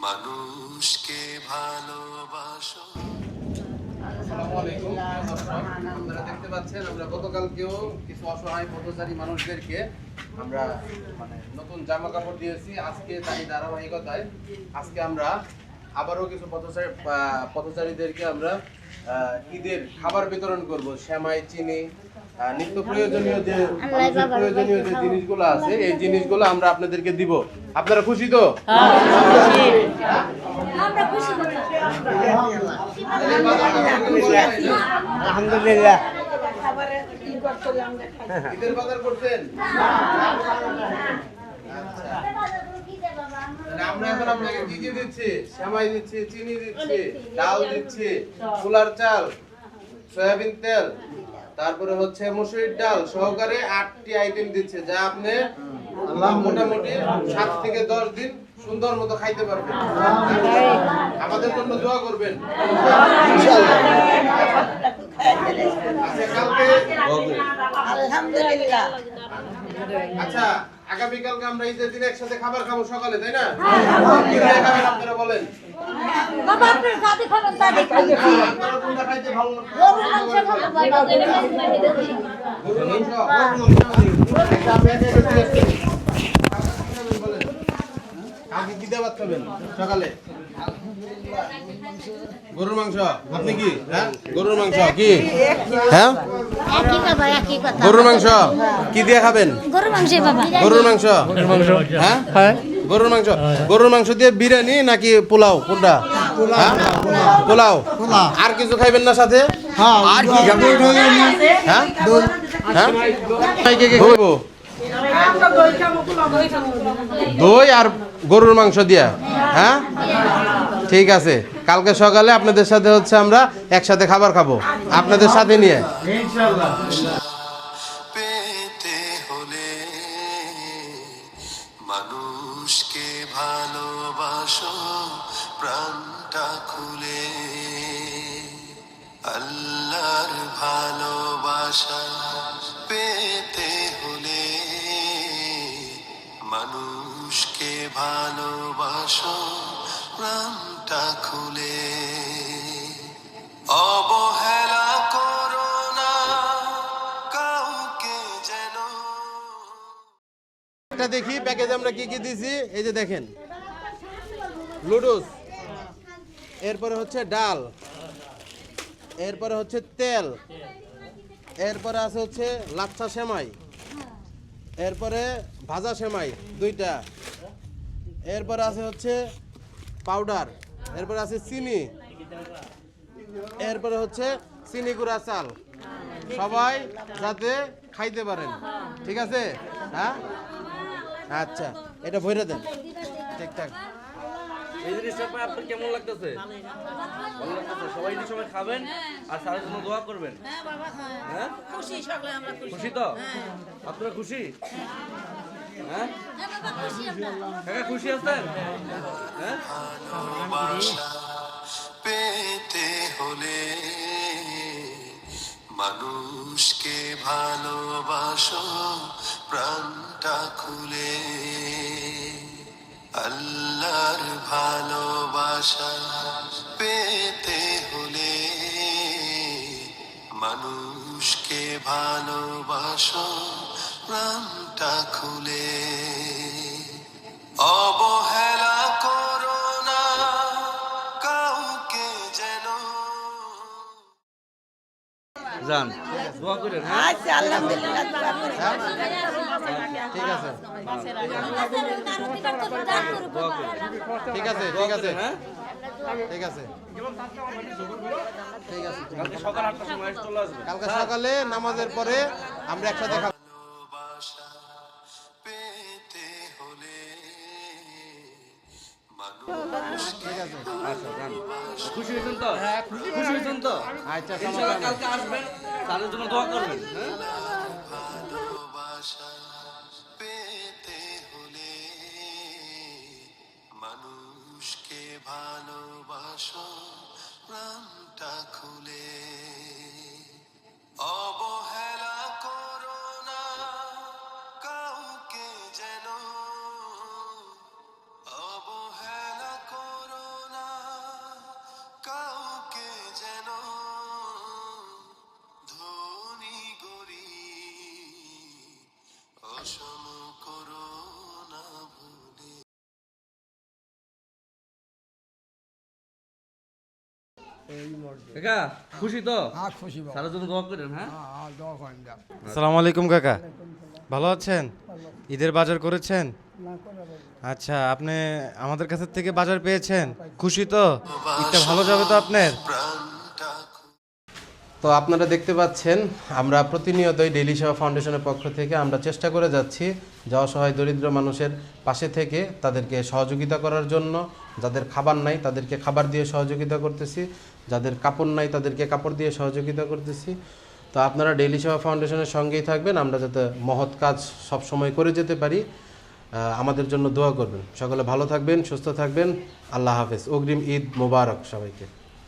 মানুষকে ভালোবাসো। আসসালামু আলাইকুম দর্শক, আপনারা দেখতে পাচ্ছেন আমরা গতকালকেও কিছু অসহায় পথচারী মানুষদেরকে আমরা নতুন জামা কাপড় দিয়েছি। আজকে তারই ধারাবাহিকতায় আজকে আমরা আবারও কিছু পথচারীদেরকে আমরা ঈদের খাবার বিতরণ করব। সেমাই, চিনি, নিত্য প্রয়োজনীয় যে জিনিসগুলো আছে, এই জিনিসগুলো আমরা আপনাদেরকে দিব। আপনারা খুশি তো? আলহামদুলিল্লাহ। ঈদের বাজার করছেন? আমরা এখন আপনাকে কি কি দিচ্ছি? সেমাই দিচ্ছি, চিনি দিচ্ছি, ডাল দিচ্ছি, ছোলার চাল, সয়াবিন তেল, তারপরে হচ্ছে মসুরির ডাল সহকারে 8টি আইটেম দিচ্ছে, যা আপনি মোটামুটি 7 থেকে 10 দিন সুন্দর মতো খাইতে পারবেন। আমাদের জন্য দোয়া করবেন আলহামদুলিল্লাহ। আচ্ছা, আগামীকালকে আমরা ঈদের দিন একসাথে খাবার খাবো সকালে, তাই না? কি দিয়ে খাবেন আপনারা বলেন? বাবা আপনার সাথে খাবেন, সাথে খাবেন। আপনারা কোনটা খাইতে ভালো লাগে? গরুর মাংস খাবেন বাবা। গরুর মাংস? কালকে কি দিয়ে ভাত খাবেন সকালে? গরুর মাংস। আপনি কি? হ্যাঁ, গরুর মাংস কি? হ্যাঁ, একই বাবা, একই কথা। গরুর মাংস কি দিয়ে খাবেন? গরুর মাংস বাবা। গরুর মাংস। হ্যাঁ, গরুর মাংস। গরুর মাংস দিয়ে বিরিয়ানি নাকি পোলাও? কোনটা? হ্যাঁ? পোলাও। আর কিছু খাইবেন না সাথে? আর কি খাবেন? হ্যাঁ, হ্যাঁ, কে কে খাবো? দই আর গরুর মাংস দিয়া। হ্যাঁ, ঠিক আছে। কালকে সকালে আপনাদের সাথে হচ্ছে আমরা একসাথে খাবার খাবো, আপনাদের সাথে নিয়ে। পেতে হলে মানুষকে ভালোবাসো প্রাণটা খুলে। আল্লাহর ভালোবাসা পেতে হলে মানুষকে ভালোবাসো প্রাণটা খুলে। অবহেলা করো না কাউকে যেন। এটা দেখি প্যাকেজ আমরা কি কি দিছি। এই যে দেখেন, লুডুস, এরপরে হচ্ছে ডাল, এরপরে হচ্ছে তেল, এরপরে আছে হচ্ছে লাচ্ছা সেমাই, এরপরে ভাজা সেমাই 2টা, এরপরে আছে হচ্ছে পাউডার, এরপরে আছে চিনি, এরপরে হচ্ছে চিনি গুঁড়া চাল। সবাই যাতে খাইতে পারেন, ঠিক আছে? হ্যাঁ, আচ্ছা, এটা ভরে দেন ঠিকঠাক। এই জিনিসটা পাই আপনার কেমন লাগতেছে? ভালো লাগতেছে? সবাই এই সময় খাবেন আর সারার জন্য দোয়া করবেন। হ্যাঁ, খুশি সকলে আমরা খুশি। খুশি তো? আপনারা খুশি? হ্যাঁ, কাকা খুশি আছেন? হ্যাঁ, ভালোবাসা পেতে হলে মানুষকে ভালোবাসো প্রাণটা খুলে। আল্লাহর ভালোবাসা পেতে হলে মানুষকে ভালোবাসো প্রাণটা খুলে। অবহেলা করো না কাউকে যেন। যান দোয়া করেন। হ্যাঁ, আচ্ছা, আলহামদুলিল্লাহ। ঠিক আছে, দোয়া করেন। ঠিক আছে, ঠিক আছে, হ্যাঁ, ঠিক আছে, ঠিক আছে। কালকে সকাল 8টার সময় চলে আসবেন। কালকে সকালে নামাজের পরে আমরা একসাথে খাবো। ভালোবাসা পেতে হলে মানুষ ঠিক আছে, আচ্ছা, যান। খুশি হয়েছেন তো? খুশি হয়েছেন তো? আচ্ছা, ইনশাআল্লাহ কালকে আসবেন, তাদের জন্য দোয়া করবেন। হ্যাঁ, ভালোবাসা পেতে হলে মানুষকে ভালোবাসো প্রাণটা খুলে। অবহেলা করো না কাউকে যেন। অবহেলা করো কাকা খুশি তো হ্যাঁ খুশি বাবা স্যারের জন্য দোয়া করেন হ্যাঁ হ্যাঁ দোয়া করেন যাও আসসালামু আলাইকুম কাকা ভালো আছেন ঈদের বাজার করেছেন আচ্ছা আপনি আমাদের কাছ থেকে বাজার পেয়েছেন খুশি তো ঈদটা ভালো যাবে তো আপনার প্রাণটা খুলে তো আপনারা দেখতে পাচ্ছেন আমরা প্রতিনিয়তই ডেইলি সেবা ফাউন্ডেশনের পক্ষ থেকে আমরা চেষ্টা করে যাচ্ছি যে অসহায় দরিদ্র মানুষের পাশে থেকে তাদেরকে সহযোগিতা করার জন্য যাদের খাবার নাই তাদেরকে খাবার দিয়ে সহযোগিতা করতেছি যাদের কাপড় নাই তাদেরকে কাপড় দিয়ে সহযোগিতা করতেছি তো আপনারা ডেইলি সেবা ফাউন্ডেশনের সঙ্গেই থাকবেন আমরা যাতে মহৎ কাজ সব সময় করে যেতে পারি আমাদের জন্য দোয়া করবেন সকলে ভালো থাকবেন সুস্থ থাকবেন আল্লাহ হাফেজ অগ্রিম ঈদ মোবারক সবাইকে